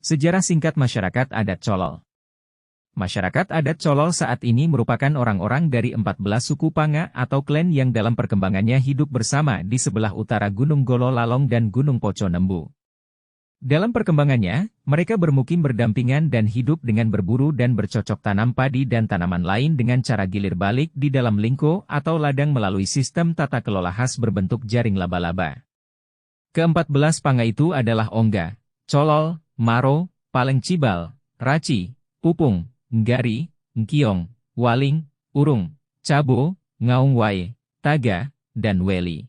Sejarah singkat masyarakat adat Colol. Masyarakat adat Colol saat ini merupakan orang-orang dari 14 suku Panga atau klan yang dalam perkembangannya hidup bersama di sebelah utara Gunung Golo Lalong dan Gunung Poco Nembu. Dalam perkembangannya, mereka bermukim berdampingan dan hidup dengan berburu dan bercocok tanam padi dan tanaman lain dengan cara gilir balik di dalam lingko atau ladang melalui sistem tata kelola khas berbentuk jaring laba-laba. Ke-14 Panga itu adalah Ongga, Colol, Maro, Paleng Cibal, Raci, Pupung, Nggari, Ngkiong, Waling, Urung, Cabo, Ngaung Wae, Taga, dan Weli.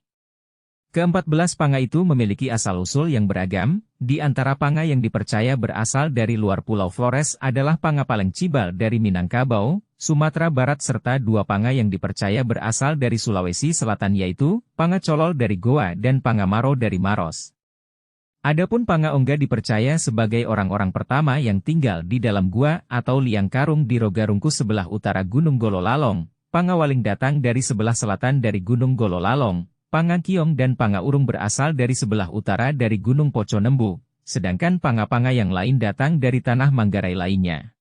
Ke-14 Panga itu memiliki asal-usul yang beragam, di antara Panga yang dipercaya berasal dari luar Pulau Flores adalah Panga Paleng Cibal dari Minangkabau, Sumatera Barat serta dua Panga yang dipercaya berasal dari Sulawesi Selatan yaitu, Panga Colol dari Goa dan Panga Maro dari Maros. Adapun Panga Ongga dipercaya sebagai orang-orang pertama yang tinggal di dalam gua atau liang karung di Rogarungkus sebelah utara Gunung Golo Lalong. Panga Waling datang dari sebelah selatan dari Gunung Golo Lalong. Panga Kiong dan Panga Urung berasal dari sebelah utara dari Gunung Poco Nembu, sedangkan Panga-Panga yang lain datang dari tanah Manggarai lainnya.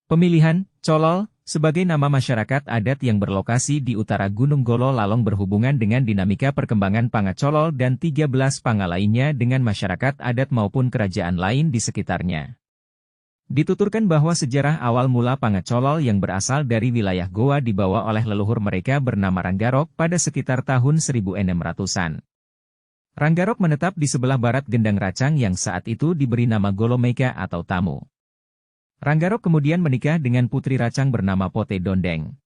Pemilihan Colol sebagai nama masyarakat adat yang berlokasi di utara Gunung Golo Lalong berhubungan dengan dinamika perkembangan Panga Colol dan 13 Panga lainnya dengan masyarakat adat maupun kerajaan lain di sekitarnya. Dituturkan bahwa sejarah awal mula Panga Colol yang berasal dari wilayah Goa dibawa oleh leluhur mereka bernama Ranggarok pada sekitar tahun 1600-an. Ranggarok menetap di sebelah barat Gendang Racang yang saat itu diberi nama Golomeka atau Tamu. Ranggarok kemudian menikah dengan putri Racang bernama Pote Dondeng.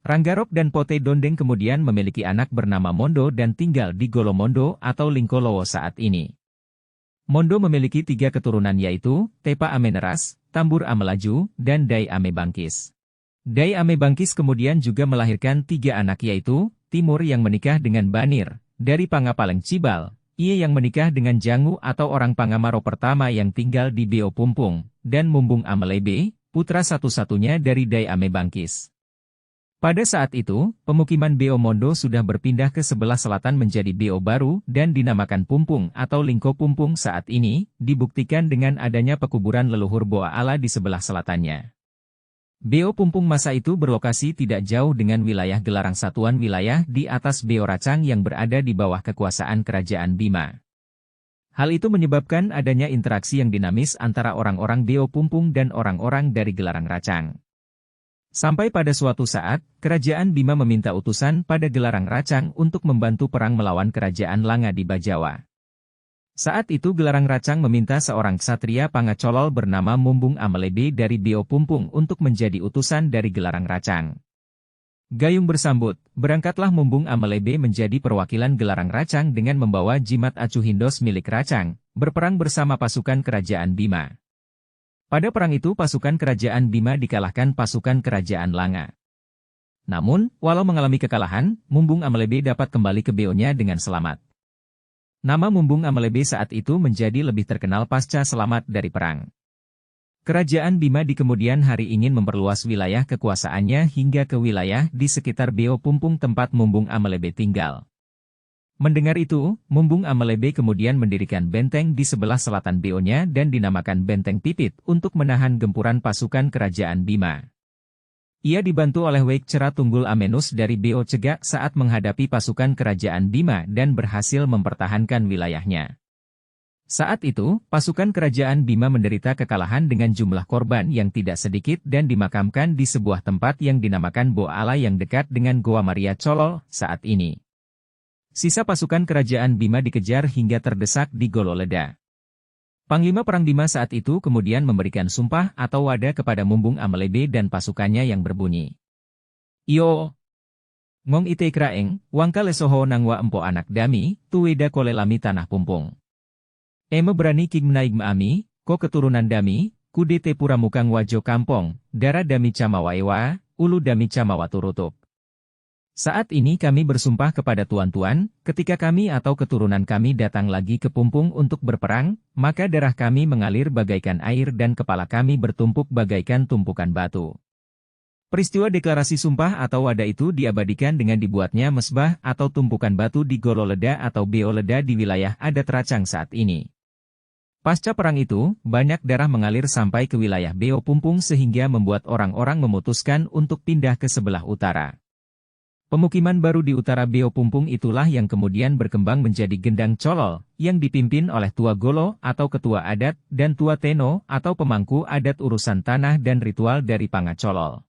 Ranggarok dan Pote Dondeng kemudian memiliki anak bernama Mondo dan tinggal di Golomondo atau Lingkolowo saat ini. Mondo memiliki 3 keturunan yaitu, Tepa Ameneras, Tambur Amelaju, dan Dai Ame Bangkis. Dai Ame Bangkis kemudian juga melahirkan 3 anak yaitu, Timur yang menikah dengan Banir, dari Panga Paleng Cibal, Ie yang menikah dengan Jangu atau orang Pangamaro pertama yang tinggal di Beo Pumpung, dan Mumbung Amelebe, putra satu-satunya dari Dai Ame Bangkis. Pada saat itu, pemukiman Beo Mondo sudah berpindah ke sebelah selatan menjadi Beo Baru dan dinamakan Pumpung atau Lingko Pumpung saat ini, dibuktikan dengan adanya pekuburan leluhur Boa Ala di sebelah selatannya. Beo Pumpung masa itu berlokasi tidak jauh dengan wilayah Gelarang Satuan Wilayah di atas Beo Racang yang berada di bawah kekuasaan Kerajaan Bima. Hal itu menyebabkan adanya interaksi yang dinamis antara orang-orang Beo Pumpung dan orang-orang dari Gelarang Racang. Sampai pada suatu saat, Kerajaan Bima meminta utusan pada Gelarang Racang untuk membantu perang melawan Kerajaan Langa di Bajawa. Saat itu Gelarang Racang meminta seorang ksatria Panga Colol bernama Mumbung Amelebe dari Beo Pumpung untuk menjadi utusan dari Gelarang Racang. Gayung bersambut, berangkatlah Mumbung Amelebe menjadi perwakilan Gelarang Racang dengan membawa jimat acu hindos milik Racang, berperang bersama pasukan Kerajaan Bima. Pada perang itu pasukan Kerajaan Bima dikalahkan pasukan Kerajaan Langa. Namun, walau mengalami kekalahan, Mumbung Amelebe dapat kembali ke Beonya dengan selamat. Nama Mumbung Amelebe saat itu menjadi lebih terkenal pasca selamat dari perang. Kerajaan Bima di kemudian hari ingin memperluas wilayah kekuasaannya hingga ke wilayah di sekitar Beo Pumpung tempat Mumbung Amelebe tinggal. Mendengar itu, Mumbung Amelebe kemudian mendirikan benteng di sebelah selatan Beonya dan dinamakan Benteng Pipit untuk menahan gempuran pasukan Kerajaan Bima. Ia dibantu oleh Wek Cera Tunggul Amenus dari Beo Cegak saat menghadapi pasukan Kerajaan Bima dan berhasil mempertahankan wilayahnya. Saat itu, pasukan Kerajaan Bima menderita kekalahan dengan jumlah korban yang tidak sedikit dan dimakamkan di sebuah tempat yang dinamakan Boa Ala yang dekat dengan Goa Maria Colol saat ini. Sisa pasukan Kerajaan Bima dikejar hingga terdesak di Gololeda. Panglima Perang Bima saat itu kemudian memberikan sumpah atau wada kepada Mumbung Amelebe dan pasukannya yang berbunyi. Iyo! Ngong ite kraeng, wangka lesoho nangwa empo anak dami, tuweda kolelami tanah pumpung. Eme berani kigmnaig maami, ko keturunan dami, kudete puramukang wajo kampong, dara dami camawaewa, ulu dami camawa turutuk. Saat ini kami bersumpah kepada tuan-tuan, ketika kami atau keturunan kami datang lagi ke Pumpung untuk berperang, maka darah kami mengalir bagaikan air dan kepala kami bertumpuk bagaikan tumpukan batu. Peristiwa deklarasi sumpah atau wada itu diabadikan dengan dibuatnya mesbah atau tumpukan batu di Gololeda atau Beoleda di wilayah adat Racang saat ini. Pasca perang itu, banyak darah mengalir sampai ke wilayah Beo Pumpung sehingga membuat orang-orang memutuskan untuk pindah ke sebelah utara. Pemukiman baru di utara Beo Pumpung itulah yang kemudian berkembang menjadi Gendang Colol, yang dipimpin oleh Tua Golo atau Ketua Adat, dan Tua Teno atau pemangku adat urusan tanah dan ritual dari Panga Colol.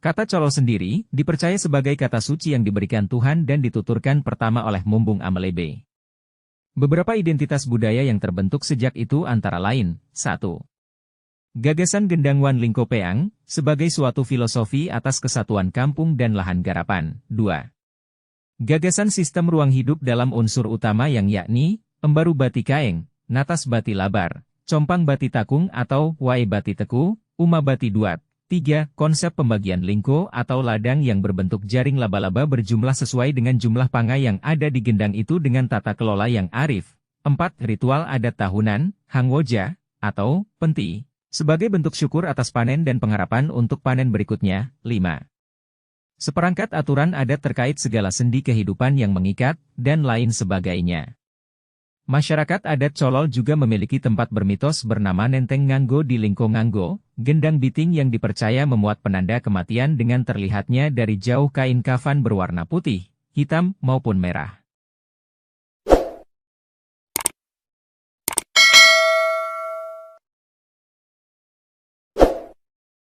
Kata Colol sendiri, dipercaya sebagai kata suci yang diberikan Tuhan dan dituturkan pertama oleh Mumbung Amelebe. Beberapa identitas budaya yang terbentuk sejak itu antara lain, 1. Gagasan Gendang Wan Lingkopeang, sebagai suatu filosofi atas kesatuan kampung dan lahan garapan. 2. Gagasan sistem ruang hidup dalam unsur utama yang yakni, Embaru Bati Kaeng, Natas Bati Labar, Compang Bati Takung atau Wae Bati Teku, Uma Bati Duat. 3. Konsep pembagian lingko atau ladang yang berbentuk jaring laba-laba berjumlah sesuai dengan jumlah panga yang ada di gendang itu dengan tata kelola yang arif. 4. Ritual adat tahunan, Hangwoja, atau Penti, sebagai bentuk syukur atas panen dan pengharapan untuk panen berikutnya. 5. Seperangkat aturan adat terkait segala sendi kehidupan yang mengikat, dan lain sebagainya. Masyarakat adat Colol juga memiliki tempat bermitos bernama Nenteng Nganggo di Lingko Nganggo, gendang biting yang dipercaya memuat penanda kematian dengan terlihatnya dari jauh kain kafan berwarna putih, hitam, maupun merah.